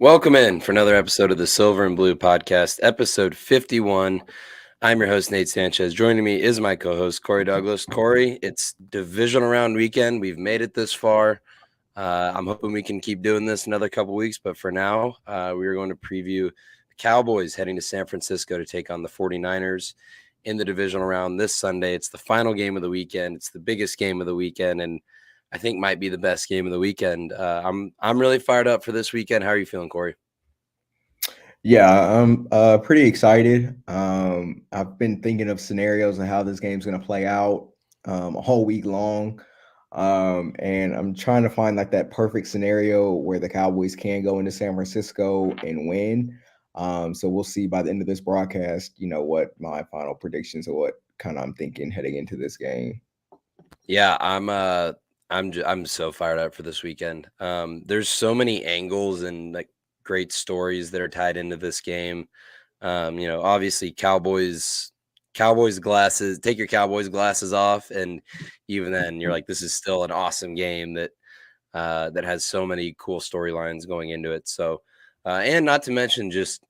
Welcome in for another episode of the Silver and Blue Podcast, episode 51. I'm your host, Nate Sanchez. Joining me is my co-host, Corey Douglas. Corey, it's divisional round weekend. We've made it this far. I'm hoping we can keep doing this another couple weeks, but for now, we are going to preview the Cowboys heading to San Francisco to take on the 49ers in the divisional round this Sunday. It's the final game of the weekend. It's the biggest game of the weekend, and I think might be the best game of the weekend. I'm really fired up for this weekend. How are you feeling, Corey? Yeah, I'm pretty excited. I've been thinking of scenarios and how this game's going to play out a whole week long. And I'm trying to find like that perfect scenario where the Cowboys can go into San Francisco and win. So we'll see by the end of this broadcast, what my final predictions or what kind of I'm thinking heading into this game. Yeah, I'm so fired up for this weekend. There's so many angles and like great stories that are tied into this game. Obviously Cowboys glasses, take your Cowboys glasses off, and even then you're like, this is still an awesome game that has so many cool storylines going into it. So and not to mention just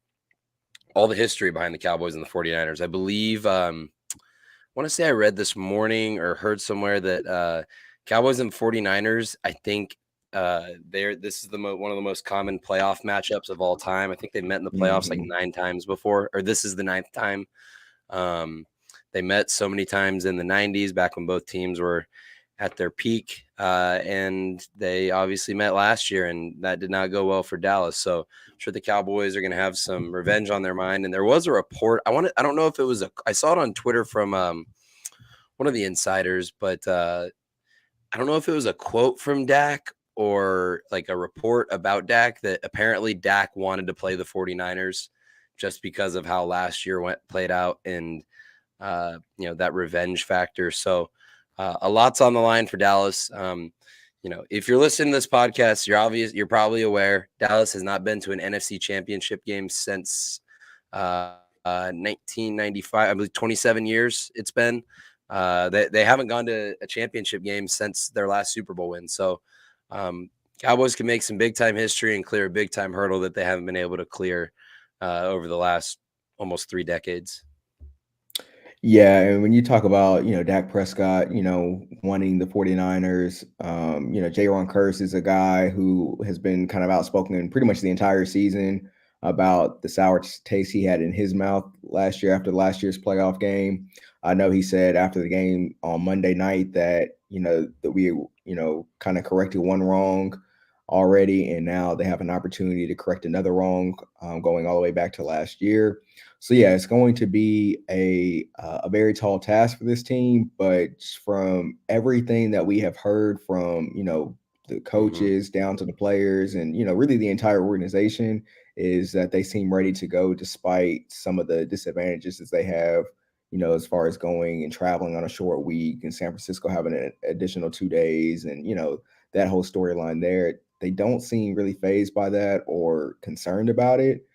all the history behind the Cowboys and the 49ers. I believe want to say I read this morning or heard somewhere that Cowboys and 49ers, I think this is one of the most common playoff matchups of all time. I think they met in the playoffs like Mhm. 9 times before, or this is the ninth time. They met so many times in the 90s back when both teams were at their peak, and they obviously met last year, and that did not go well for Dallas. So I'm sure the Cowboys are going to have some revenge on their mind. And there was a report. I don't know if it was I saw it on Twitter from one of the insiders, but I don't know if it was a quote from Dak or like a report about Dak that apparently Dak wanted to play the 49ers just because of how last year played out and that revenge factor. So a lot's on the line for Dallas. If you're listening to this podcast, you're probably aware Dallas has not been to an NFC championship game since 1995. I believe 27 years it's been. They haven't gone to a championship game since their last Super Bowl win. So Cowboys can make some big time history and clear a big time hurdle that they haven't been able to clear over the last almost 3 decades. Yeah, and when you talk about, Dak Prescott, wanting the 49ers, Jaron Curse is a guy who has been kind of outspoken in pretty much the entire season about the sour taste he had in his mouth last year after last year's playoff game. I know he said after the game on Monday night that, that we, kind of corrected one wrong already, and now they have an opportunity to correct another wrong going all the way back to last year. So yeah, it's going to be a very tall task for this team, but from everything that we have heard from the Mm-hmm. coaches down to the players and really the entire organization is that they seem ready to go despite some of the disadvantages that they have. As far as going and traveling on a short week, and San Francisco having an additional 2 days, and that whole storyline there, they don't seem really phased by that or concerned about it.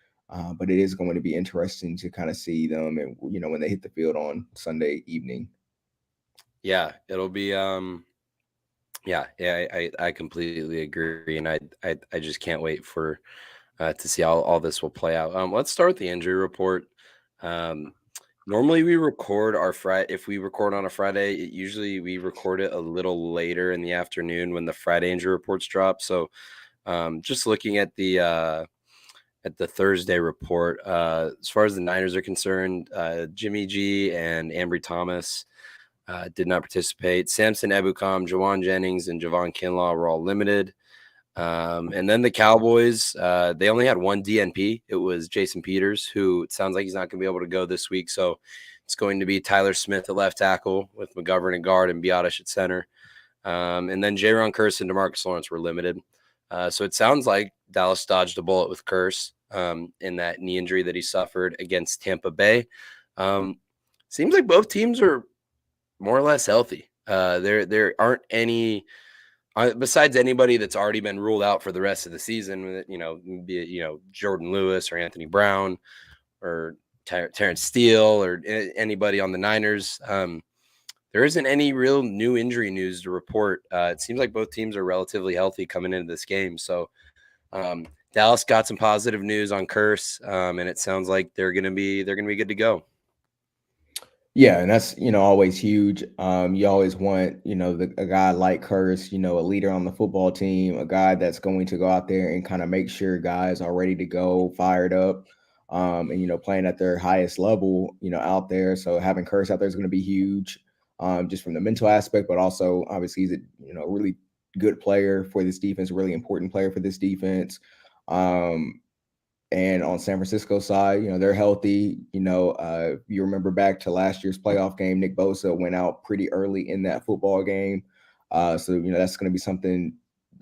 But it is going to be interesting to kind of see them, and when they hit the field on Sunday evening. Yeah, it'll be I completely agree, and I just can't wait for to see how all this will play out. Let's start with the injury report. Um, Normally we record our Friday. If we record on a Friday, usually we record it a little later in the afternoon when the Friday injury reports drop. So just looking at the Thursday report, as far as the Niners are concerned, Jimmy G and Ambry Thomas did not participate. Samson Ebukam, Jawan Jennings, and Javon Kinlaw were all limited. And then the Cowboys, they only had one DNP. It was Jason Peters, who it sounds like he's not going to be able to go this week. So it's going to be Tyler Smith at left tackle with McGovern at guard and Biotish at center. And then Jaron Curse and DeMarcus Lawrence were limited. So it sounds like Dallas dodged a bullet with Curse in that knee injury that he suffered against Tampa Bay. Seems like both teams are more or less healthy. There aren't any besides anybody that's already been ruled out for the rest of the season. Be it Jordan Lewis or Anthony Brown or Terrence Steele or anybody on the Niners. There isn't any real new injury news to report. It seems like both teams are relatively healthy coming into this game. So Dallas got some positive news on Curse, and it sounds like they're gonna be good to go. Yeah, and that's, always huge. You always want, a guy like Curse, a leader on the football team, a guy that's going to go out there and kind of make sure guys are ready to go, fired up, and playing at their highest level, out there. So having Curse out there is going to be huge, just from the mental aspect, but also obviously he's a really good player for this defense, a really important player for this defense. Um, and on San Francisco side, they're healthy. You remember back to last year's playoff game, Nick Bosa went out pretty early in that football game. So that's going to be something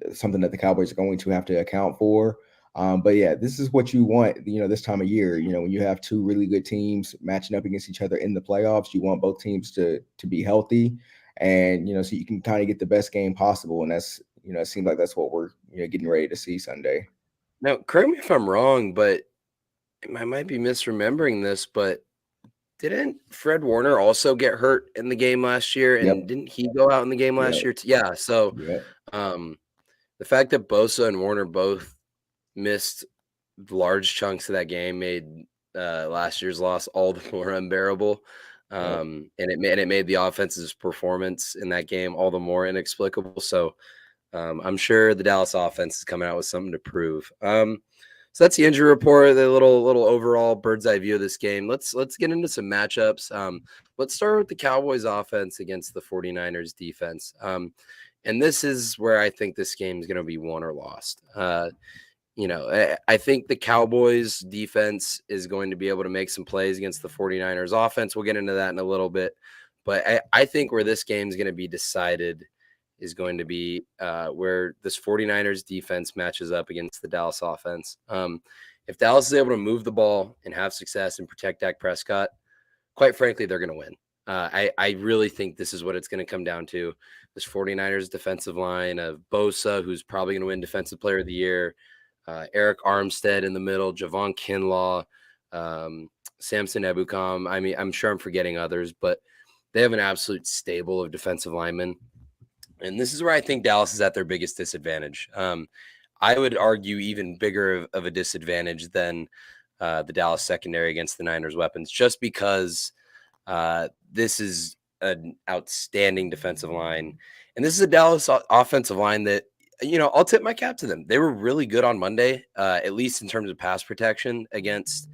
that the Cowboys are going to have to account for. But yeah, this is what you want. This time of year, when you have two really good teams matching up against each other in the playoffs, you want both teams to be healthy, and so you can kind of get the best game possible. And that's it seems like that's what we're getting ready to see Sunday. Now, correct me if I'm wrong, but I might be misremembering this, but didn't Fred Warner also get hurt in the game last year? And Yep. didn't he go out in the game last Yep. year? Yeah. So Yep. um, the fact that Bosa and Warner both missed large chunks of that game made last year's loss all the more unbearable. Yep. And it made the offense's performance in that game all the more inexplicable. So I'm sure the Dallas offense is coming out with something to prove. So that's the injury report, the little overall bird's eye view of this game. Let's get into some matchups. Let's start with the Cowboys offense against the 49ers defense. And this is where I think this game is going to be won or lost. I think the Cowboys defense is going to be able to make some plays against the 49ers offense. We'll get into that in a little bit. But I think where this game is going to be decided is going to be where this 49ers defense matches up against the Dallas offense. If Dallas is able to move the ball and have success and protect Dak Prescott, quite frankly, they're going to win. I really think this is what it's going to come down to. This 49ers defensive line of Bosa, who's probably going to win Defensive Player of the Year, Eric Armstead in the middle, Javon Kinlaw, Samson Ebukam. I mean, I'm sure I'm forgetting others, but they have an absolute stable of defensive linemen. And this is where I think Dallas is at their biggest disadvantage. I would argue even bigger of a disadvantage than the Dallas secondary against the Niners weapons, just because this is an outstanding defensive line. And this is a Dallas offensive line that, I'll tip my cap to them. They were really good on Monday, at least in terms of pass protection against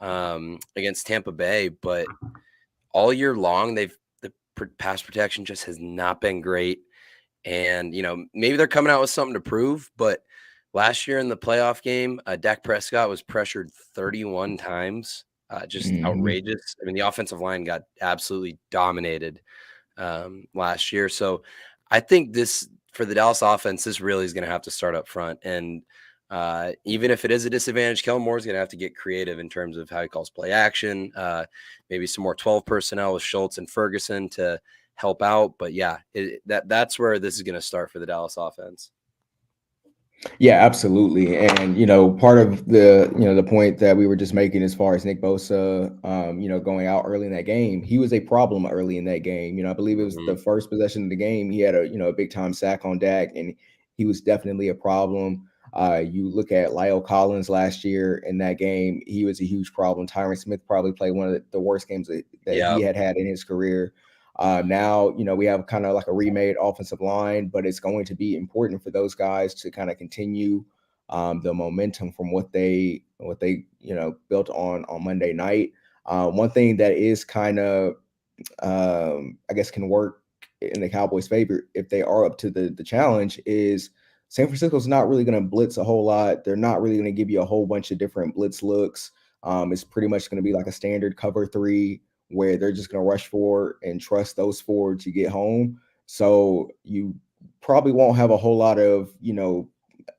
Tampa Bay. But all year long, the pass protection just has not been great. And, maybe they're coming out with something to prove, but last year in the playoff game, Dak Prescott was pressured 31 times, just Mhm. outrageous. I mean, the offensive line got absolutely dominated last year. So I think for the Dallas offense, this really is going to have to start up front. And even if it is a disadvantage, Kellen Moore is going to have to get creative in terms of how he calls play action, maybe some more 12 personnel with Schultz and Ferguson to help out. But yeah, that's where this is going to start for the Dallas offense. Yeah, absolutely. And part of the point that we were just making as far as Nick Bosa, going out early in that game, he was a problem early in that game. I believe it was Mhm. the first possession of the game. He had a big time sack on Dak, and he was definitely a problem. You look at Lyle Collins last year in that game; he was a huge problem. Tyron Smith probably played one of the worst games that he Yeah. had in his career. Now, we have kind of like a remade offensive line, but it's going to be important for those guys to kind of continue the momentum from what they built on Monday night. One thing that is kind of I guess can work in the Cowboys' favor if they are up to the challenge is San Francisco's not really going to blitz a whole lot. They're not really going to give you a whole bunch of different blitz looks. It's pretty much going to be like a standard cover three where they're just going to rush forward and trust those forward to get home. So you probably won't have a whole lot of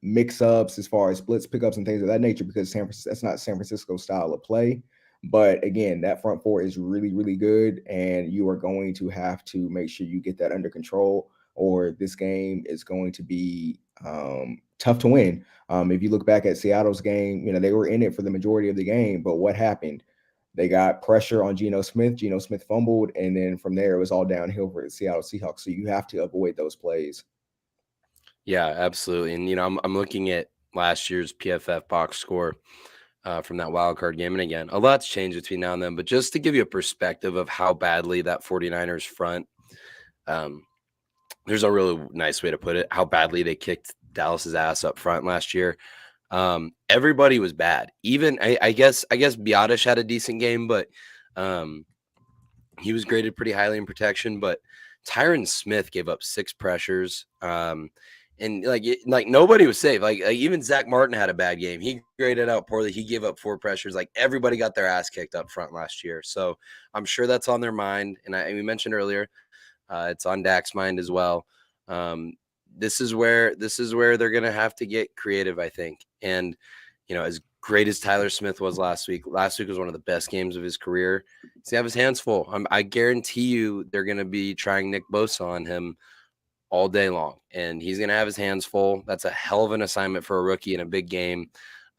mix ups as far as blitz pickups and things of that nature because that's not San Francisco style of play. But again, that front four is really, really good, and you are going to have to make sure you get that under control, or this game is going to be tough to win. If you look back at Seattle's game, they were in it for the majority of the game, but what happened? They got pressure on Geno Smith. Geno Smith fumbled, and then from there it was all downhill for the Seattle Seahawks. So you have to avoid those plays. Yeah, absolutely. And I'm looking at last year's PFF box score from that wild card game. And again, a lot's changed between now and then, but just to give you a perspective of how badly that 49ers front, um, there's a really nice way to put it, how badly they kicked Dallas's ass up front last year. Everybody was bad. Even I guess Biotish had a decent game, but he was graded pretty highly in protection. But Tyron Smith gave up 6 pressures. And like nobody was safe. Like even Zach Martin had a bad game. He graded out poorly. He gave up 4 pressures. Like everybody got their ass kicked up front last year. So I'm sure that's on their mind. And we mentioned earlier, it's on Dak's mind as well. This is where they're gonna have to get creative, I think. And as great as Tyler Smith was last week was one of the best games of his career. He's gonna have his hands full. I guarantee you they're gonna be trying Nick Bosa on him all day long, and he's going to have his hands full. That's a hell of an assignment for a rookie in a big game.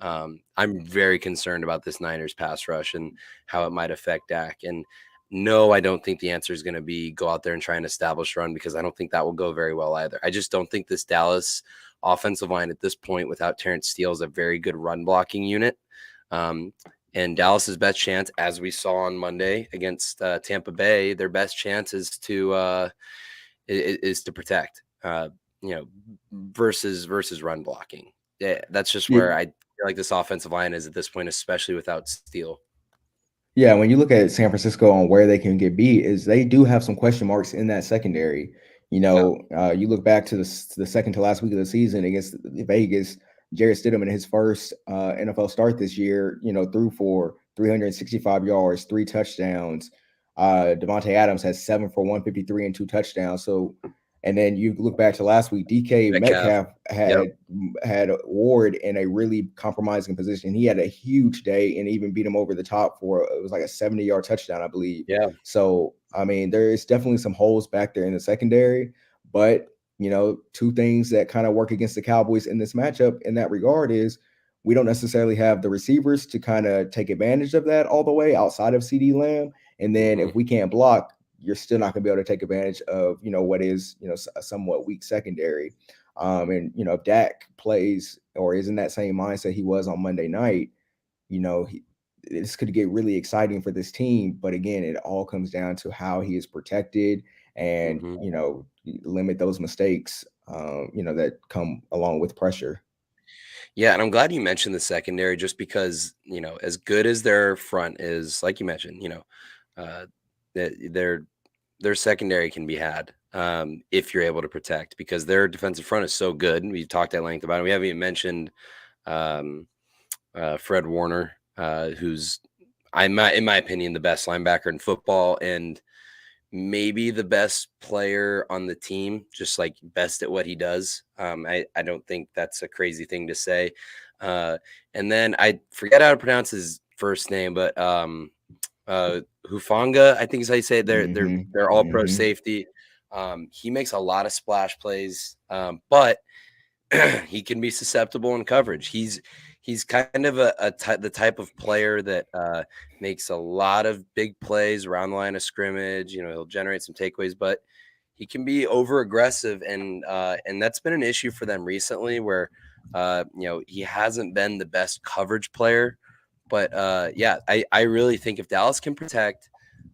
I'm very concerned about this Niners pass rush and how it might affect Dak. And no, I don't think the answer is going to be go out there and try and establish run, because I don't think that will go very well either. I just don't think this Dallas offensive line at this point without Terrence Steele is a very good run blocking unit. And Dallas's best chance, as we saw on Monday against Tampa Bay, their best chance is to protect, versus run blocking. Yeah, that's just where I feel like this offensive line is at this point, especially without Steele. Yeah, when you look at San Francisco on where they can get beat, is they do have some question marks in that secondary. You look back to the second to last week of the season against Vegas. Jarrett Stidham in his first NFL start this year, threw for 365 yards, 3 touchdowns. Devontae Adams has 7 for 153 and 2 touchdowns. So, and then you look back to last week, DK Metcalf had Ward in a really compromising position. He had a huge day and even beat him over the top for, it was like a 70-yard touchdown, I believe. Yeah. So, I mean, there is definitely some holes back there in the secondary, but two things that kind of work against the Cowboys in this matchup in that regard is we don't necessarily have the receivers to kind of take advantage of that all the way outside of CeeDee Lamb. And then if we can't block, you're still not going to be able to take advantage of, what is, a somewhat weak secondary. And, if Dak plays or is in that same mindset he was on Monday night, this could get really exciting for this team. But again, it all comes down to how he is protected and, limit those mistakes, that come along with pressure. Yeah, and I'm glad you mentioned the secondary, just because, as good as their front is, like you mentioned, their secondary can be had if you're able to protect, because their defensive front is so good. And we've talked at length about it. We haven't even mentioned Fred Warner, who's, in my opinion, the best linebacker in football and maybe the best player on the team, just like best at what he does. I don't think that's a crazy thing to say. And then I forget how to pronounce his first name, but Hufanga, I think is how you say it. They're all pro safety. He makes a lot of splash plays, but he can be susceptible in coverage. He's kind of the type of player that makes a lot of big plays around the line of scrimmage. He'll generate some takeaways, but he can be over aggressive, and that's been an issue for them recently, where he hasn't been the best coverage player. But I really think if Dallas can protect,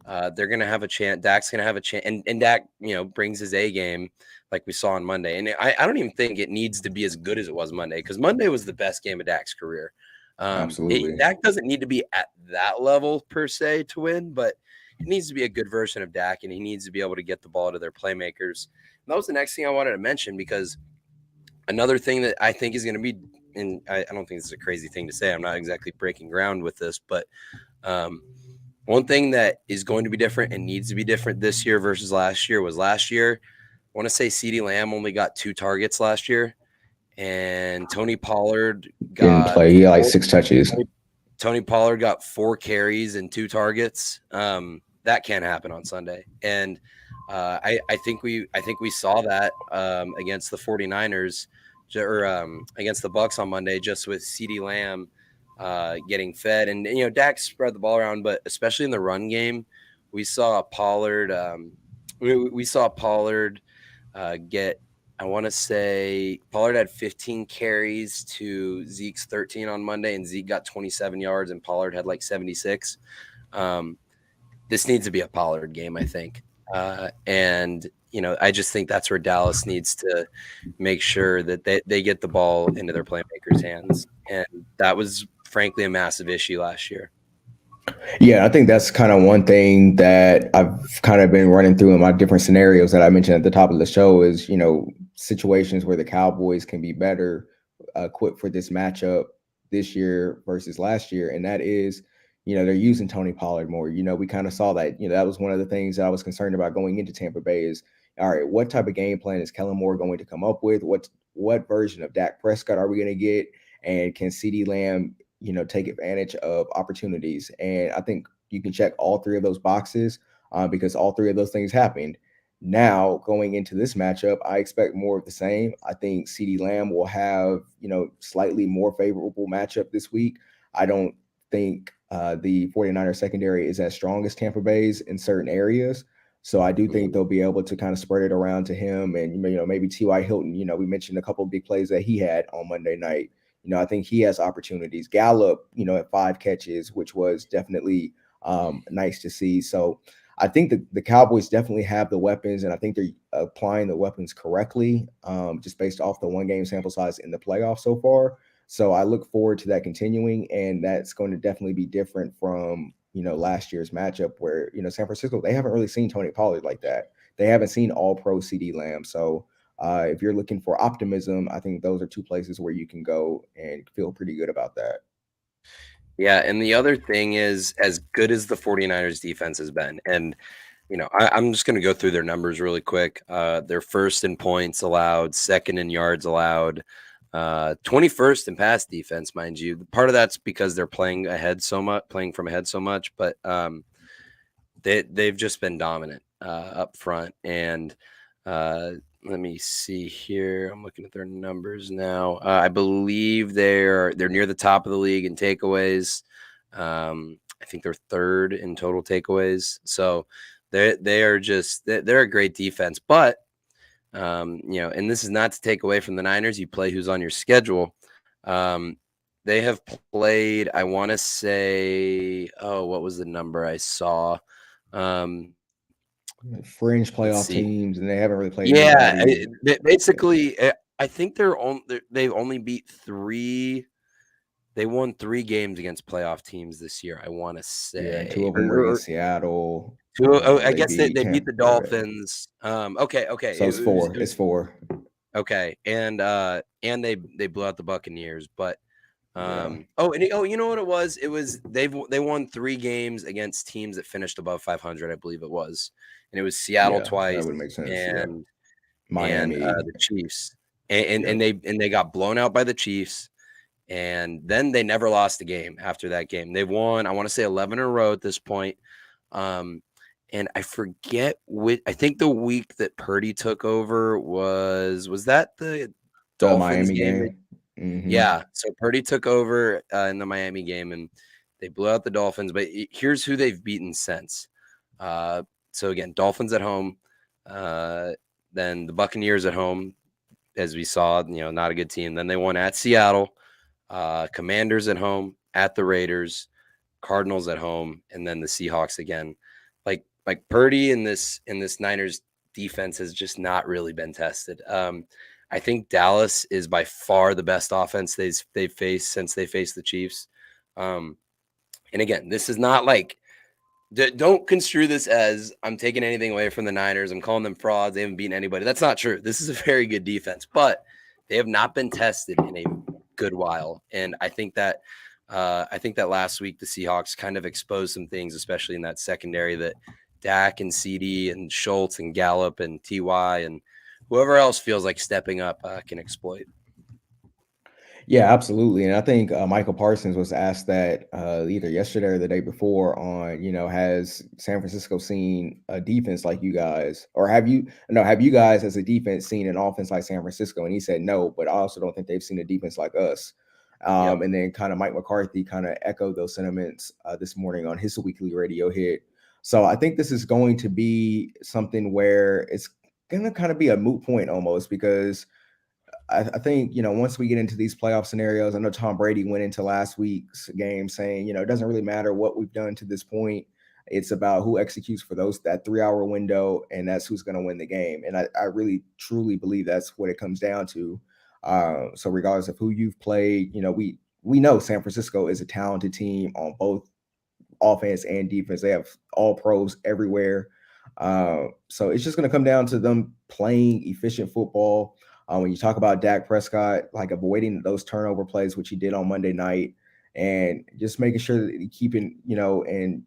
they're going to have a chance. Dak's going to have a chance, and Dak, brings his A game like we saw on Monday. And I don't even think it needs to be as good as it was Monday, because Monday was the best game of Dak's career. Absolutely. Dak doesn't need to be at that level per se to win, but it needs to be a good version of Dak, and he needs to be able to get the ball to their playmakers. And that was the next thing I wanted to mention, because another thing that I think is going to be, and I don't think this is a crazy thing to say, I'm not exactly breaking ground with this, but one thing that is going to be different and needs to be different this year versus last year was last year, I want to say CeeDee Lamb only got 2 targets last year, and Tony Pollard didn't play. He had like 6 touches. Tony Pollard got 4 carries and 2 targets. That can't happen on Sunday. And I think we saw that against the 49ers or against the Bucs on Monday, just with CeeDee Lamb getting fed. And Dak spread the ball around, but especially in the run game, we saw Pollard get I want to say Pollard had 15 carries to Zeke's 13 on Monday, and Zeke got 27 yards, and Pollard had like 76. Um, this needs to be a Pollard game, I think. And, I just think that's where Dallas needs to make sure that they get the ball into their playmakers' hands. And that was, frankly, a massive issue last year. Yeah, I think that's kind of one thing that I've kind of been running through in my different scenarios that I mentioned at the top of the show is, situations where the Cowboys can be better equipped for this matchup this year versus last year. And that is, they're using Tony Pollard more. We kind of saw that, that was one of the things that I was concerned about going into Tampa Bay is, all right, what type of game plan is Kellen Moore going to come up with? What version of Dak Prescott are we going to get? And can CeeDee Lamb take advantage of opportunities? And I think you can check all three of those boxes because all three of those things happened. Now, going into this matchup, I expect more of the same. I think CeeDee Lamb will have, slightly more favorable matchup this week. I don't think the 49ers secondary is as strong as Tampa Bay's in certain areas. So I do think they'll be able to kind of spread it around to him. And, maybe T.Y. Hilton, we mentioned a couple of big plays that he had on Monday night. I think he has opportunities. Gallup, at 5 catches, which was definitely nice to see. So I think the Cowboys definitely have the weapons, and I think they're applying the weapons correctly, just based off the 1-game sample size in the playoffs so far. So I look forward to that continuing, and that's going to definitely be different from, last year's matchup where, San Francisco, they haven't really seen Tony Pollard like that. They haven't seen all-pro CeeDee Lamb. So if you're looking for optimism, I think those are 2 places where you can go and feel pretty good about that. Yeah, and the other thing is, as good as the 49ers defense has been, and I'm just going to go through their numbers really quick. They're first in points allowed, second in yards allowed, 21st in pass defense, mind you. Part of that's because they're playing from ahead so much, but they've just been dominant up front. And let me see here. I'm looking at their numbers now. I believe they're near the top of the league in takeaways. I think they're third in total takeaways. So they're a great defense. But and this is not to take away from the Niners. You play who's on your schedule. They have played, I want to say, what was the number I saw? Fringe playoff teams, and they haven't really played anybody. Basically, I think they've only beat 3. They won 3 games against playoff teams this year, I want to say. Yeah, 2 of them were against Seattle. I guess they beat the Dolphins. Okay. So it's 4. It's 4. Okay, and they blew out the Buccaneers, but Yeah. you know what it was? It was they won 3 games against teams that finished above 500, I believe it was, and it was Seattle twice, that would make sense. and Miami, the Chiefs, and they got blown out by the Chiefs, and then they never lost a game after that game. They've won, I want to say 11 in a row at this point. And I forget I think the week that Purdy took over was that the Dolphins Miami game? Mm-hmm. Yeah, so Purdy took over in the Miami game, and they blew out the Dolphins. But here's who they've beaten since. So again, Dolphins at home, then the Buccaneers at home, as we saw, not a good team. Then they won at Seattle, Commanders at home, at the Raiders, Cardinals at home, and then the Seahawks again. Like Purdy in this Niners defense has just not really been tested. I think Dallas is by far the best offense they've faced since they faced the Chiefs. And again, this is not like, don't construe this as I'm taking anything away from the Niners. I'm calling them frauds. They haven't beaten anybody. That's not true. This is a very good defense, but they have not been tested in a good while. And I think that last week the Seahawks kind of exposed some things, especially in that secondary, that Dak and CD and Schultz and Gallup and TY and whoever else feels like stepping up can exploit. Yeah, absolutely. And I think Michael Parsons was asked that either yesterday or the day before on, has San Francisco seen a defense like you guys, or have you guys as a defense seen an offense like San Francisco? And he said no, but I also don't think they've seen a defense like us. And then kind of Mike McCarthy kind of echoed those sentiments this morning on his weekly radio hit. So I think this is going to be something where it's gonna kind of be a moot point almost because I think, once we get into these playoff scenarios, I know Tom Brady went into last week's game saying, it doesn't really matter what we've done to this point. It's about who executes for that 3 hour window, and that's who's going to win the game. And I really truly believe that's what it comes down to. So regardless of who you've played, we know San Francisco is a talented team on both offense and defense. They have all pros everywhere. So it's just going to come down to them playing efficient football. When you talk about Dak Prescott, like avoiding those turnover plays, which he did on Monday night, and just making sure that keeping, and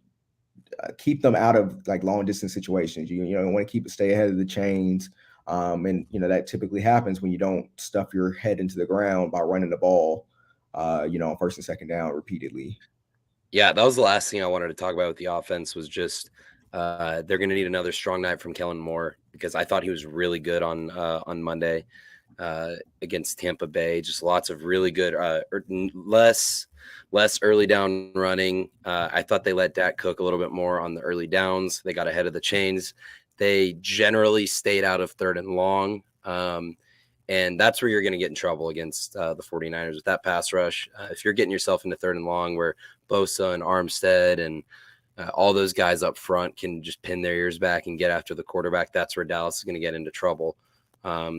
keep them out of like long distance situations. You want to stay ahead of the chains. And that typically happens when you don't stuff your head into the ground by running the ball, on first and second down repeatedly. Yeah, that was the last thing I wanted to talk about with the offense was just they're going to need another strong night from Kellen Moore because I thought he was really good on Monday against Tampa Bay. Just lots of really good, less early down running. I thought they let Dak cook a little bit more on the early downs. They got ahead of the chains. They generally stayed out of third and long. And that's where you're going to get in trouble against the 49ers with that pass rush. If you're getting yourself into third and long where Bosa and Armstead and all those guys up front can just pin their ears back and get after the quarterback, that's where Dallas is going to get into trouble.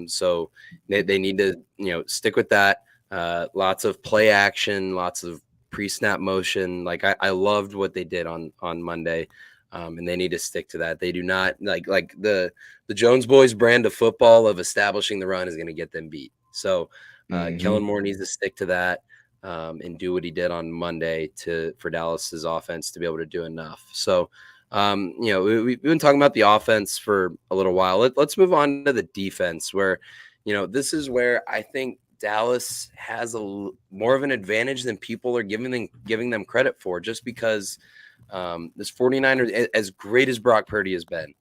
So they need to, stick with that. Lots of play action, lots of pre-snap motion. Like I loved what they did on Monday. And they need to stick to that. They do not like the Jones boys brand of football of establishing the run is going to get them beat. So Kellen Moore needs to stick to that and do what he did on Monday for Dallas's offense to be able to do enough. So, we've been talking about the offense for a little while. Let's move on to the defense where, this is where I think Dallas has more of an advantage than people are giving them credit for, just because this 49ers, as great as Brock Purdy has been,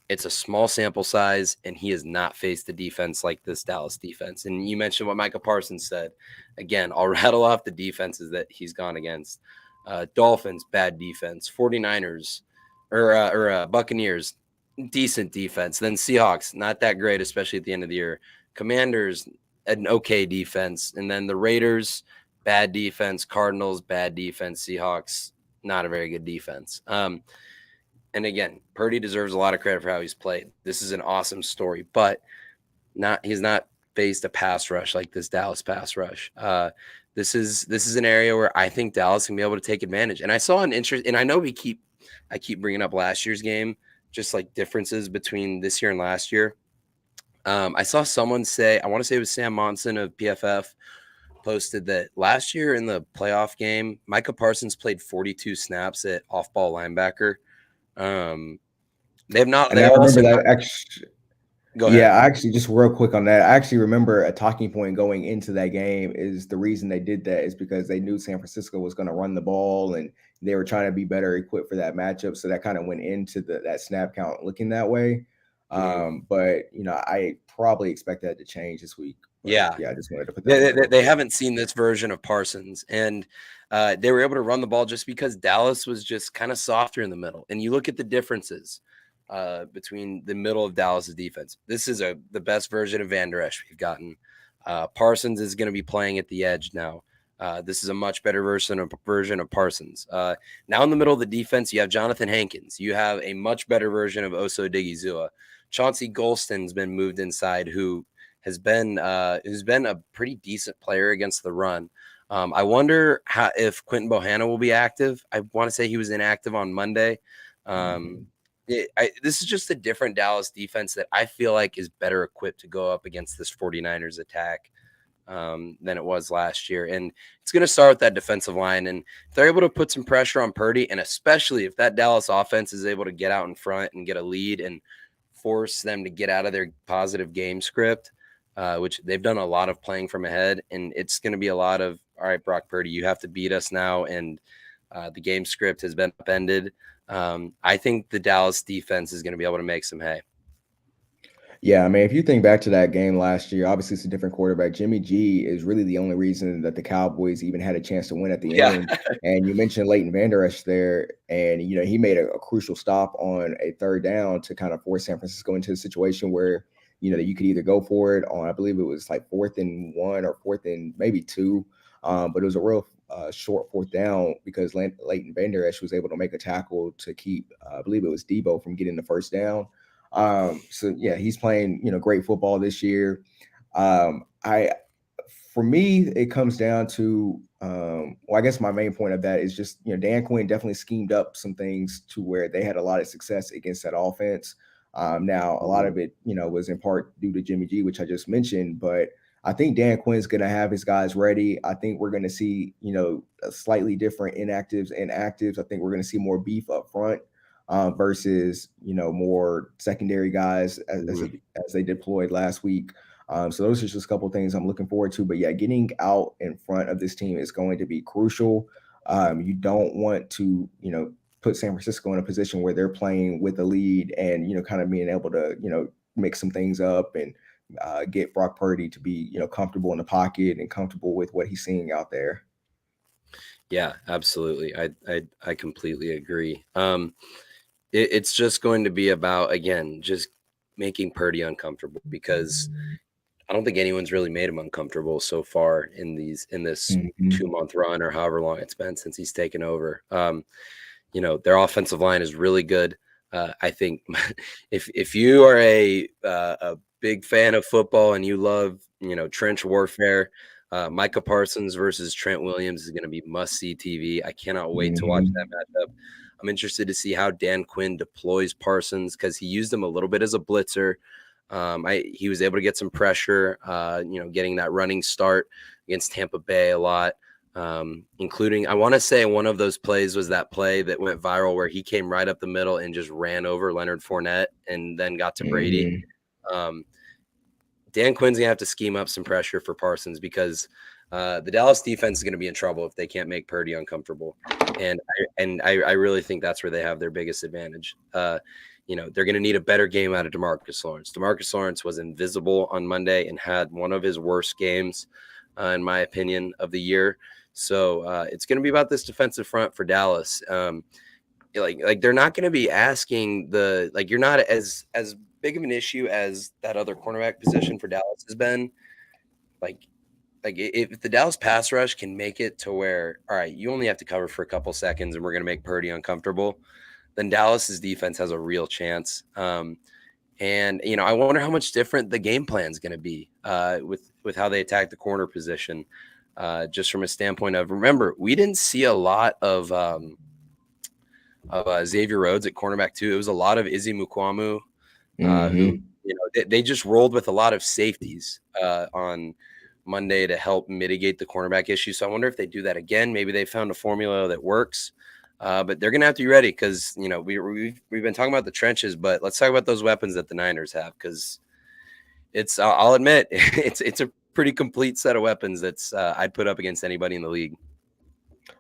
it's a small sample size, and he has not faced a defense like this Dallas defense. And you mentioned what Micah Parsons said. Again, I'll rattle off the defenses that he's gone against. Dolphins, bad defense. 49ers or Buccaneers, decent defense. Then Seahawks, not that great, especially at the end of the year. Commanders, an okay defense. And then the Raiders, bad defense. Cardinals, bad defense. Seahawks, not a very good defense. And again, Purdy deserves a lot of credit for how he's played. This is an awesome story, but he's not faced a pass rush like this Dallas pass rush. This is an area where I think Dallas can be able to take advantage. And I saw an interest, and I know I keep bringing up last year's game, just like differences between this year and last year. I saw someone say, I want to say it was Sam Monson of PFF, posted that last year in the playoff game, Micah Parsons played 42 snaps at off-ball linebacker. They've not. And I remember that actually. Go ahead. Yeah, actually, just real quick on that. I actually remember a talking point going into that game is the reason they did that is because they knew San Francisco was going to run the ball and they were trying to be better equipped for that matchup. So that kind of went into that snap count looking that way. But I probably expect that to change this week. But yeah, I just wanted to put that. They haven't seen this version of Parsons, and they were able to run the ball just because Dallas was just kind of softer in the middle. And you look at the differences between the middle of Dallas's defense. This is the best version of Van Der Esch we've gotten. Parsons is going to be playing at the edge now. This is a much better version of Parsons. Now in the middle of the defense, you have Jonathan Hankins. You have a much better version of Oso Digizua. Chauncey Golston's been moved inside, who's been a pretty decent player against the run. I wonder if Quentin Bohanna will be active. I want to say he was inactive on Monday. This is just a different Dallas defense that I feel like is better equipped to go up against this 49ers attack than it was last year. And it's going to start with that defensive line. And if they're able to put some pressure on Purdy, and especially if that Dallas offense is able to get out in front and get a lead and force them to get out of their positive game script, which they've done a lot of playing from ahead. And it's going to be a lot of, all right, Brock Purdy, you have to beat us now. And the game script has been upended. I think the Dallas defense is going to be able to make some hay. Yeah, I mean, if you think back to that game last year, obviously it's a different quarterback. Jimmy G is really the only reason that the Cowboys even had a chance to win at the Yeah. end. And you mentioned Leighton Vander Esch there, and he made a crucial stop on a third down to kind of force San Francisco into a situation where you could either go for it on, I believe it was like 4th and 1 or 4th and maybe 2, but it was a real short fourth down because Leighton Vander Esch was able to make a tackle to keep, I believe it was Debo from getting the first down. So yeah, he's playing, great football this year. I For me, it comes down to well, I guess my main point of that is just, Dan Quinn definitely schemed up some things to where they had a lot of success against that offense. Now a lot Mhm. of it, was in part due to Jimmy G, which I just mentioned, but I think Dan Quinn's going to have his guys ready. I think we're going to see, a slightly different inactives and actives. I think we're going to see more beef up front versus more secondary guys Mhm. as they deployed last week. So those are just a couple of things I'm looking forward to. But yeah, getting out in front of this team is going to be crucial. You don't want to put San Francisco in a position where they're playing with a lead and kind of being able to mix some things up and get Brock Purdy to be comfortable in the pocket and comfortable with what he's seeing out there. Yeah, absolutely. I completely agree. It's just going to be about, again, just making Purdy uncomfortable because I don't think anyone's really made him uncomfortable so far in this Mhm. 2 month run or however long it's been since he's taken over. Their offensive line is really good. I think if you are a big fan of football and you love trench warfare, Micah Parsons versus Trent Williams is going to be must see TV. I cannot wait to watch that Mhm. matchup. I'm interested to see how Dan Quinn deploys Parsons because he used him a little bit as a blitzer. He was able to get some pressure, getting that running start against Tampa Bay a lot, including, I want to say one of those plays was that play that went viral where he came right up the middle and just ran over Leonard Fournette and then got to Brady. Mhm. Um, Dan Quinn's gonna have to scheme up some pressure for Parsons because the Dallas defense is going to be in trouble if they can't make Purdy uncomfortable, and I really think that's where they have their biggest advantage. They're going to need a better game out of Demarcus Lawrence. Demarcus Lawrence was invisible on Monday and had one of his worst games, in my opinion, of the year. So it's going to be about this defensive front for Dallas. Like they're not going to be asking you're not as big of an issue as that other cornerback position for Dallas has been. Like if the Dallas pass rush can make it to where, all right, you only have to cover for a couple seconds and we're going to make Purdy uncomfortable, then Dallas's defense has a real chance. And I wonder how much different the game plan is going to be with how they attack the corner position, just from a standpoint of, remember, we didn't see a lot of Xavier Rhodes at cornerback too. It was a lot of Izzy Mukwamu, who Mhm. they just rolled with a lot of safeties on Monday to help mitigate the cornerback issue. So I wonder if they do that again. Maybe they found a formula that works. But they're gonna have to be ready because we've been talking about the trenches, but let's talk about those weapons that the Niners have because I'll admit it's a pretty complete set of weapons that's I'd put up against anybody in the league.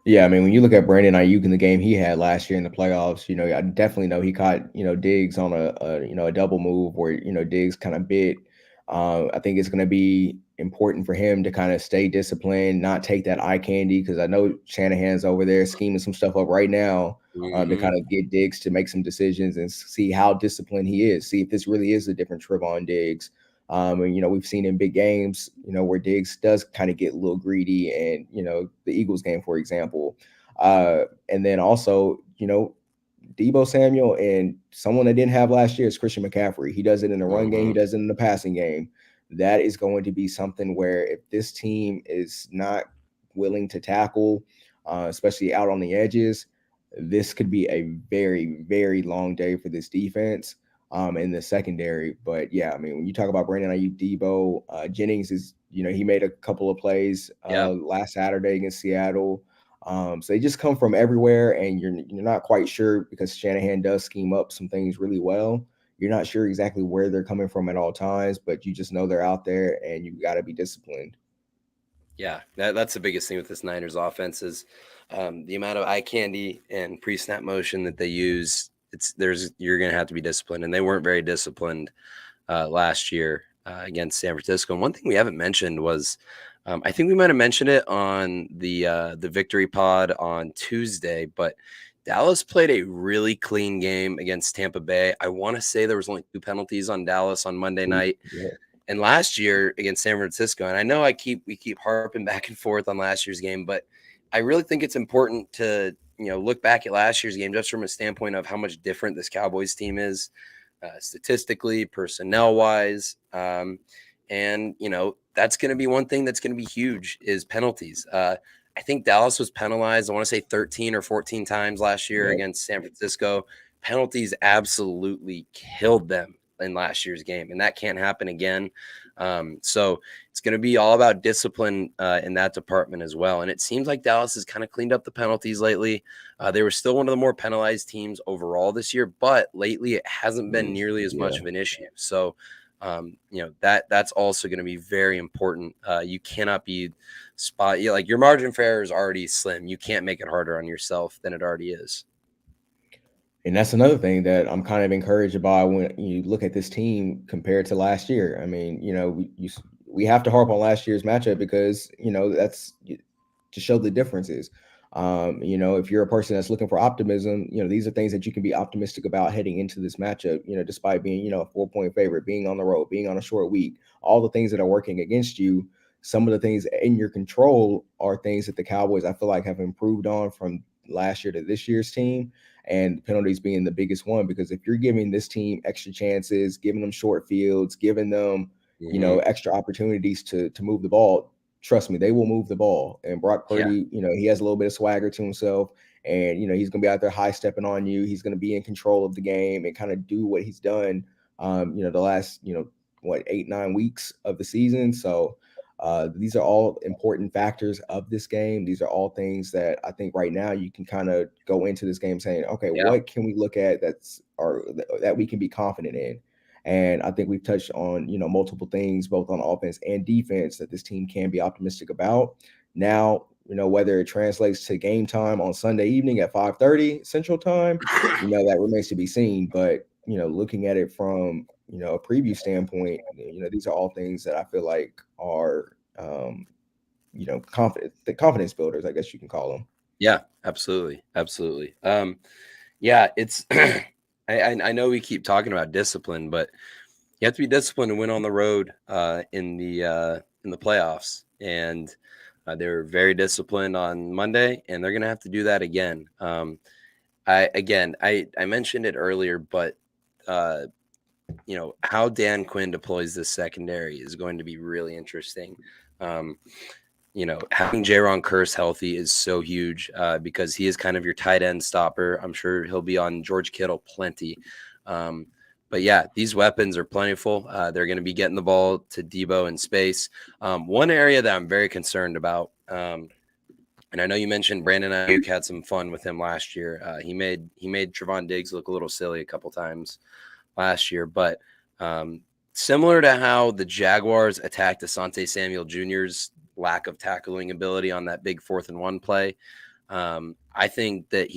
Yeah, I mean, when you look at Brandon Ayuk in the game he had last year in the playoffs, I definitely know he caught, Diggs on a double move where, Diggs kind of bit. I think it's going to be important for him to kind of stay disciplined, not take that eye candy, because I know Shanahan's over there scheming some stuff up right now to Mm-hmm. kind of get Diggs to make some decisions and see how disciplined he is. See if this really is a different Trevon Diggs. And we've seen in big games, where Diggs does kind of get a little greedy, and the Eagles game, for example. And then also, Debo Samuel and someone they didn't have last year is Christian McCaffrey. He does it in the run game, he Mm-hmm. does it in the passing game. That is going to be something where if this team is not willing to tackle, especially out on the edges, this could be a very, very long day for this defense in the secondary. But yeah, I mean, when you talk about Brandon Ayuk, Debo, Jennings is, he made a couple of plays Yeah. last Saturday against Seattle. So they just come from everywhere, and you're not quite sure because Shanahan does scheme up some things really well. You're not sure exactly where they're coming from at all times, but you just know they're out there, and you got to be disciplined. Yeah, that's the biggest thing with this Niners offense is the amount of eye candy and pre-snap motion that they use. You're going to have to be disciplined, and they weren't very disciplined last year against San Francisco. And one thing we haven't mentioned was, I think we might have mentioned it on the Victory Pod on Tuesday, but Dallas played a really clean game against Tampa Bay. I want to say there was only 2 penalties on Dallas on Monday night. Yeah. And last year against San Francisco, and I know we keep harping back and forth on last year's game, but I really think it's important to look back at last year's game just from a standpoint of how much different this Cowboys team is, statistically, personnel wise, and that's going to be one thing that's going to be huge is penalties. I think Dallas was penalized, I want to say 13 or 14 times last year Yep. against San Francisco. Penalties absolutely killed them in last year's game, and that can't happen again. So it's going to be all about discipline in that department as well. And it seems like Dallas has kind of cleaned up the penalties lately. They were still one of the more penalized teams overall this year, but lately it hasn't been nearly as much of an issue. So that's also going to be very important. You cannot be like your margin for error is already slim. You can't make it harder on yourself than it already is. And that's another thing that I'm kind of encouraged by when you look at this team compared to last year. I mean, we have to harp on last year's matchup because that's to show the differences. If you're a person that's looking for optimism, these are things that you can be optimistic about heading into this matchup. Despite being a 4-point favorite, being on the road, being on a short week, all the things that are working against you. Some of the things in your control are things that the Cowboys I feel like have improved on from last year to this year's team, and penalties being the biggest one, because if you're giving this team extra chances, giving them short fields, giving them extra opportunities to move the ball, trust me, they will move the ball. And Brock Purdy, he has a little bit of swagger to himself, and he's going to be out there high stepping on you. He's going to be in control of the game and kind of do what he's done the last 8-9 weeks of the season. So these are all important factors of this game. These are all things that I think right now you can kind of go into this game saying, okay, what can we look at that we can be confident in? And I think we've touched on, multiple things, both on offense and defense, that this team can be optimistic about. Now, whether it translates to game time on Sunday evening at 5:30 Central Time, that remains to be seen. But, looking at it from, a preview standpoint, these are all things that I feel like are, the confidence builders, I guess you can call them. Yeah, absolutely. Absolutely. It's, I know we keep talking about discipline, but you have to be disciplined to win on the road in the playoffs. And they were very disciplined on Monday, and they're going to have to do that again. I mentioned it earlier, but how Dan Quinn deploys this secondary is going to be really interesting. Having Jaron Kearse healthy is so huge because he is kind of your tight end stopper. I'm sure he'll be on George Kittle plenty. But yeah, these weapons are plentiful. They're going to be getting the ball to Debo in space. One area that I'm very concerned about, and I know you mentioned Brandon Ayuk had some fun with him last year. He made Trevon Diggs look a little silly a couple times last year, but similar to how the Jaguars attacked Asante Samuel Jr.'s lack of tackling ability on that big 4th-and-1 play, I think that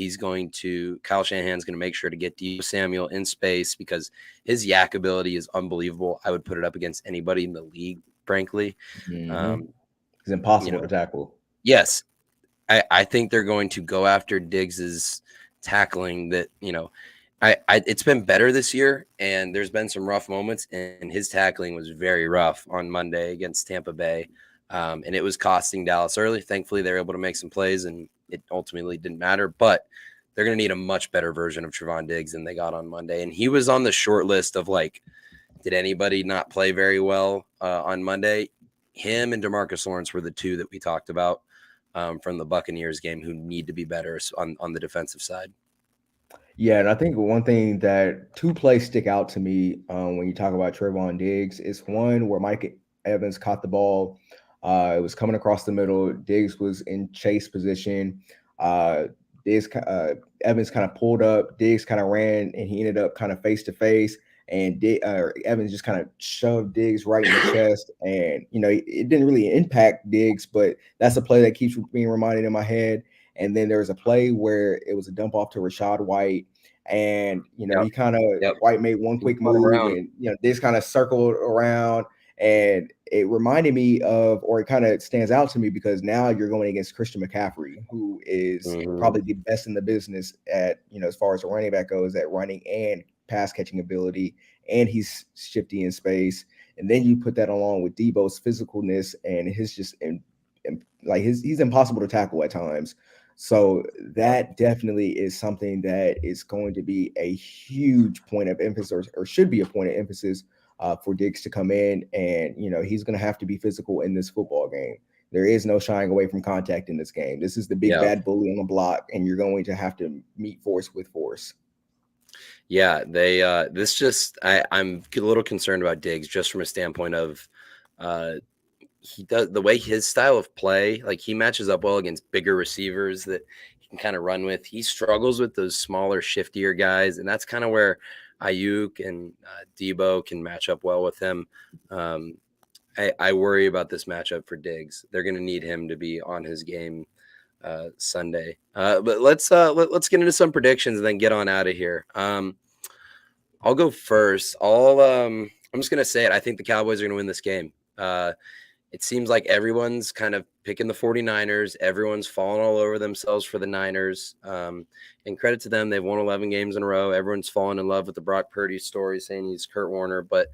Kyle Shanahan's going to make sure to get Debo Samuel in space because his yak ability is unbelievable. I would put it up against anybody in the league, frankly. It's impossible to tackle. Yes. I think they're going to go after Diggs's tackling that, it's been better this year, and there's been some rough moments, and his tackling was very rough on Monday against Tampa Bay. And it was costing Dallas early. Thankfully, they were able to make some plays, and it ultimately didn't matter. But they're going to need a much better version of Trevon Diggs than they got on Monday. And he was on the short list of, did anybody not play very well on Monday? Him and DeMarcus Lawrence were the two that we talked about from the Buccaneers game who need to be better on the defensive side. Yeah, and I think one thing that 2 plays stick out to me when you talk about Trevon Diggs is one where Mike Evans caught the ball. It was coming across the middle. Diggs was in chase position. Evans kind of pulled up. Diggs kind of ran, and he ended up kind of face to face. And Evans just kind of shoved Diggs right in the chest. And, it didn't really impact Diggs, but that's a play that keeps being reminded in my head. And then there was a play where it was a dump off to Rashad White. And Yep. he kind of Yep. White made one He quick spun him move, around. and this kind of circled around, and it reminded me of, or it kind of stands out to me because now you're going against Christian McCaffrey, who is Mhm. probably the best in the business at, as far as a running back goes, at running and pass catching ability, and he's shifty in space. And then you put that along with Debo's physicalness and his just like he's impossible to tackle at times. So Yep. that definitely is something that is going to be a huge point of emphasis, or should be a point of emphasis for Diggs to come in. And he's going to have to be physical in this football game. There is no shying away from contact in this game. This is the big Yeah. bad bully on the block, and you're going to have to meet force with force. Yeah, they this just I'm a little concerned about Diggs just from a standpoint of uh he does the way his style of play, like he matches up well against bigger receivers that he can kind of run with. He struggles with those smaller, shiftier guys, and that's kind of where Ayuk and Debo can match up well with him. Um, I worry about this matchup for Diggs. They're going to need him to be on his game Sunday. But let's get into some predictions and then get on out of here. I'll go first. I'm just gonna say it. I think the Cowboys are gonna win this game. It seems like everyone's kind of picking the 49ers. Everyone's falling all over themselves for the Niners. And credit to them, they've won 11 games in a row. Everyone's fallen in love with the Brock Purdy story, saying he's Kurt Warner. But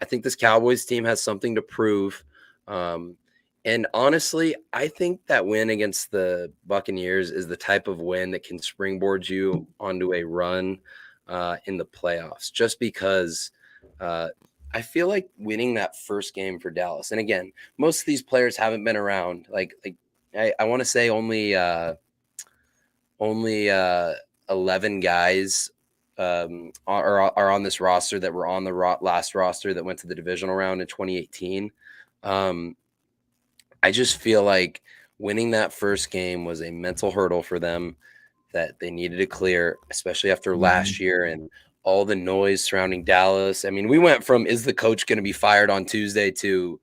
I think this Cowboys team has something to prove. Um, and honestly, I think that win against the Buccaneers is the type of win that can springboard you onto a run in the playoffs, just because uh, I feel like winning that first game for Dallas. And again, most of these players haven't been around. Like I want to say only 11 guys are on this roster that were on the last roster that went to the divisional round in 2018. Um, I just feel like winning that first game was a mental hurdle for them that they needed to clear, especially after last Mhm. year and all the noise surrounding Dallas. I mean, we went from is the coach going to be fired on Tuesday to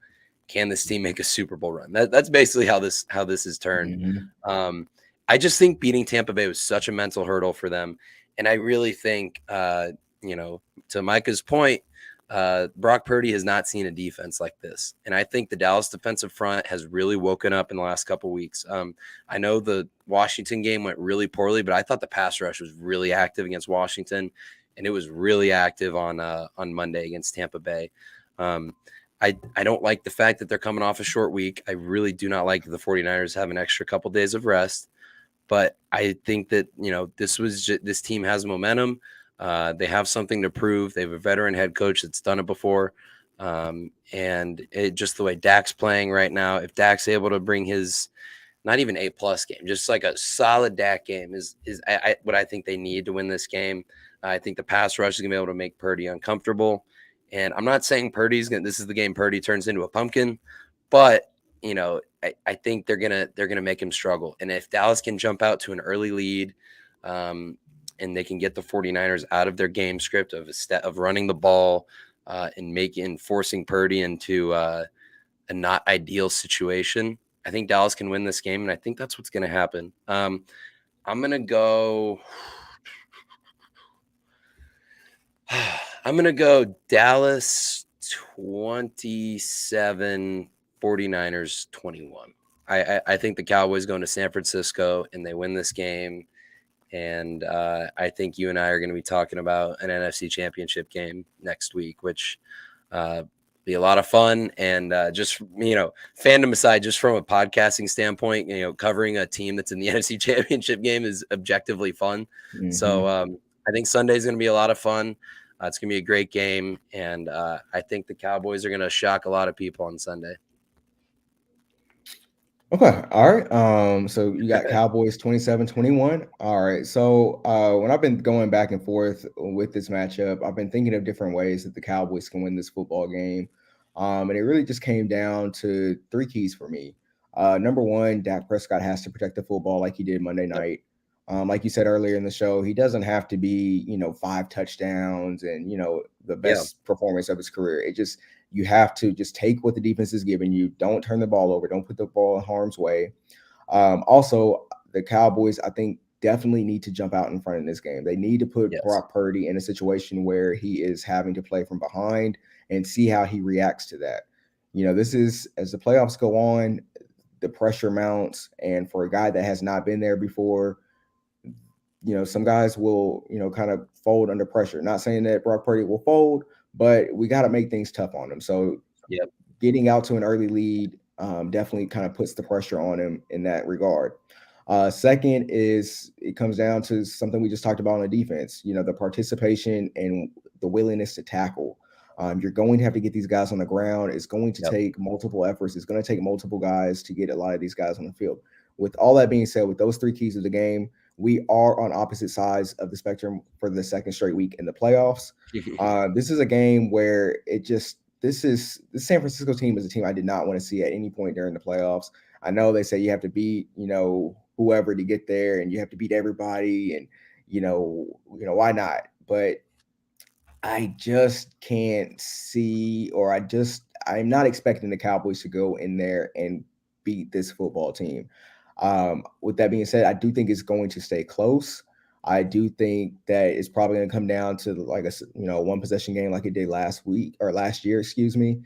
can this team make a Super Bowl run? That's basically how this is turned. Mhm. Um, I just think beating Tampa Bay was such a mental hurdle for them, and I really think, to Micah's point, Brock Purdy has not seen a defense like this, and I think the Dallas defensive front has really woken up in the last couple of weeks. I know the Washington game went really poorly, but I thought the pass rush was really active against Washington, and it was really active on Monday against Tampa Bay. Um, I don't like the fact that they're coming off a short week. I really do not like that the 49ers have an extra couple days of rest. But I think that, this team has momentum. They have something to prove. They have a veteran head coach that's done it before. And just the way Dak's playing right now, if Dak's able to bring his not even A+ game, just like a solid Dak game is what I think they need to win this game. I think the pass rush is gonna be able to make Purdy uncomfortable. And I'm not saying this is the game Purdy turns into a pumpkin, but I think they're gonna make him struggle. And if Dallas can jump out to an early lead, um, and they can get the 49ers out of their game script of running the ball and forcing Purdy into a not ideal situation, I think Dallas can win this game, and I think that's what's going to happen. I'm going to go. I'm going to go Dallas 27, 49ers 21. I think the Cowboys going to San Francisco and they win this game. And I think you and I are going to be talking about an NFC Championship game next week, which be a lot of fun. And just fandom aside, just from a podcasting standpoint, covering a team that's in the NFC Championship game is objectively fun. So Mhm. I think Sunday is going to be a lot of fun. It's going to be a great game, and I think the Cowboys are going to shock a lot of people on Sunday. Okay. All right. So you got Cowboys 27-21. All right. So when I've been going back and forth with this matchup, I've been thinking of different ways that the Cowboys can win this football game. And it really just came down to three keys for me. Number one, Dak Prescott has to protect the football like he did Monday Yep. night. Like you said earlier in the show, he doesn't have to be, 5 touchdowns and, the Yeah. best performance of his career. You have to just take what the defense is giving you. Don't turn the ball over. Don't put the ball in harm's way. Also, the Cowboys, I think definitely need to jump out in front in this game. They need to put Yes. Brock Purdy in a situation where he is having to play from behind and see how he reacts to that. This is, as the playoffs go on, the pressure mounts, and for a guy that has not been there before, some guys will, kind of fold under pressure. Not saying that Brock Purdy will fold, but we got to make things tough on him. So Yep. getting out to an early lead definitely kind of puts the pressure on him in that regard. Second is it comes down to something we just talked about on the defense, the participation and the willingness to tackle. You're going to have to get these guys on the ground. It's going to Yep. take multiple efforts. It's going to take multiple guys to get a lot of these guys on the field. With all that being said, with those three keys of the game, we are on opposite sides of the spectrum for the second straight week in the playoffs. This is a game where the San Francisco team is a team I did not want to see at any point during the playoffs. I know they say you have to beat, whoever to get there, and you have to beat everybody, and why not? But I just can't see, or I'm not expecting the Cowboys to go in there and beat this football team. With that being said, I do think it's going to stay close. I do think that it's probably going to come down to like a one possession game like it did last year, excuse me.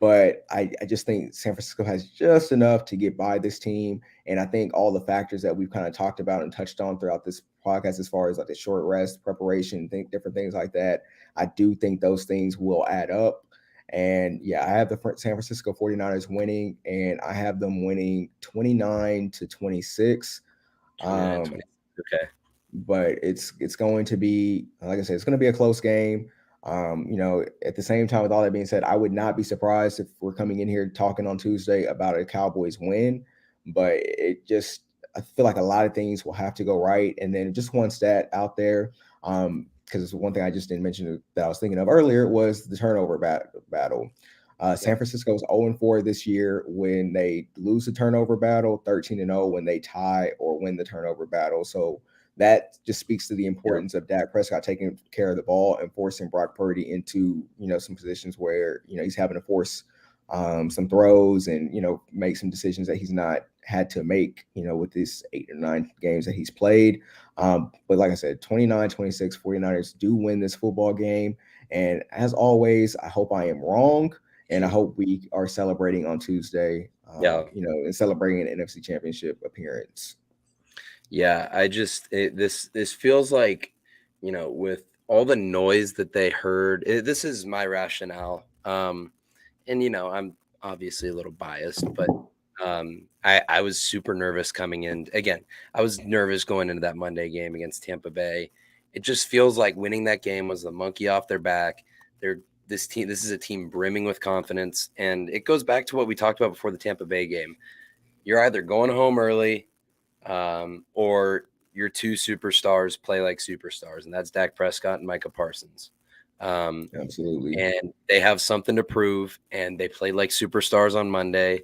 But I just think San Francisco has just enough to get by this team. And I think all the factors that we've kind of talked about and touched on throughout this podcast, as far as like the short rest, preparation, different things like that, I do think those things will add up. And yeah, I have the San Francisco 49ers winning, and I have them winning 29-26. 29, 20. Okay. But it's going to be, like I said, it's going to be a close game. At the same time, with all that being said, I would not be surprised if we're coming in here talking on Tuesday about a Cowboys win. But I feel like a lot of things will have to go right. And then just one stat out there, because one thing I just didn't mention that I was thinking of earlier was the turnover battle. San Yep. Francisco is 0-4 this year when they lose the turnover battle, 13-0 when they tie or win the turnover battle. So that just speaks to the Yep. importance of Dak Prescott taking care of the ball and forcing Brock Purdy into, some positions where, he's having to force some throws and, make some decisions that he's not had to make, with these 8 or 9 games that he's played. But like I said, 29-26, 49ers do win this football game. And as always, I hope I am wrong. And I hope we are celebrating on Tuesday, Yeah. and celebrating an NFC Championship appearance. Yeah, this feels like, with all the noise that they heard, this is my rationale. And I'm obviously a little biased, but I was super nervous coming in. Again, I was nervous going into that Monday game against Tampa Bay. It just feels like winning that game was the monkey off their back. This is a team brimming with confidence, and it goes back to what we talked about before the Tampa Bay game. You're either going home early, or your two superstars play like superstars, and that's Dak Prescott and Micah Parsons. Absolutely. And they have something to prove, and they played like superstars on Monday.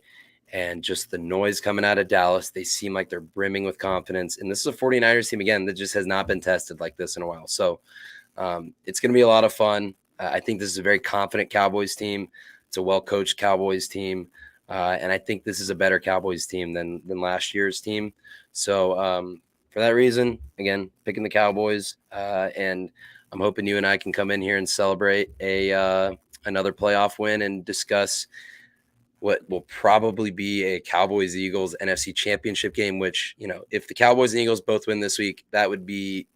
And just the noise coming out of Dallas, they seem like they're brimming with confidence. And this is a 49ers team, again, that just has not been tested like this in a while. So it's going to be a lot of fun. I think this is a very confident Cowboys team. It's a well-coached Cowboys team. And I think this is a better Cowboys team than last year's team. So for that reason, again, picking the Cowboys. And I'm hoping you and I can come in here and celebrate another playoff win and discuss what will probably be a Cowboys-Eagles NFC Championship game, which, if the Cowboys and Eagles both win this week, that would be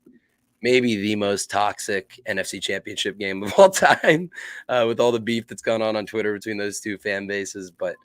maybe the most toxic NFC Championship game of all time, with all the beef that's gone on Twitter between those two fan bases. But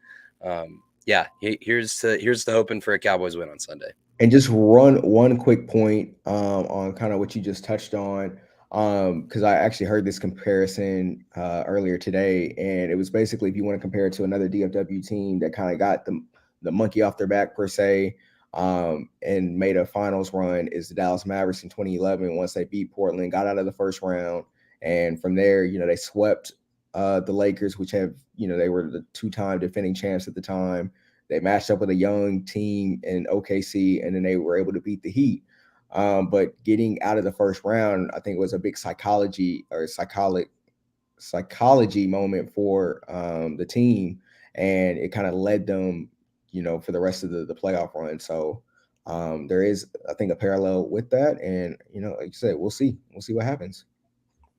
yeah, here's to hoping for a Cowboys win on Sunday. And just run one quick point on kind of what you just touched on, because I actually heard this comparison earlier today, and it was basically, if you want to compare it to another DFW team that kind of got the monkey off their back per se, and made a finals run, is the Dallas Mavericks in 2011. Once they beat Portland, got out of the first round, and from there, they swept the Lakers, which they were the 2-time defending champs at the time. They matched up with a young team in OKC, and then they were able to beat the Heat. But getting out of the first round, I think, was a big psychology moment for the team, and it kind of led them, for the rest of the playoff run. So there is, I think, a parallel with that. And like you said, we'll see what happens.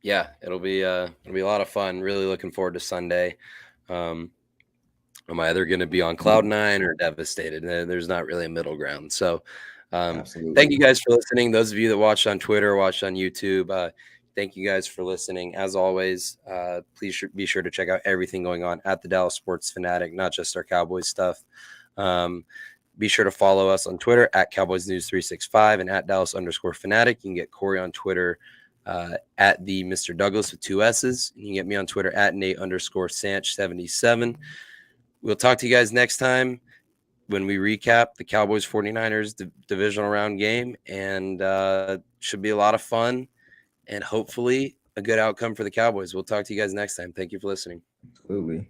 Yeah, it'll be a lot of fun. Really looking forward to Sunday. Um, am I either going to be on cloud nine or devastated? There's not really a middle ground. So, thank you Absolutely. guys for listening. Those of you that watched on Twitter, watched on YouTube, thank you guys for listening. As always, please be sure to check out everything going on at the Dallas Sports Fanatic, not just our Cowboys stuff. Be sure to follow us on Twitter at Cowboys News 365 and at Dallas_Fanatic. You can get Corey on Twitter at the Mr. Douglas with 2 S's. You can get me on Twitter at Nate_Sanch77. We'll talk to you guys next time when we recap the Cowboys 49ers divisional round game, and should be a lot of fun and hopefully a good outcome for the Cowboys. We'll talk to you guys next time. Thank you for listening. Absolutely.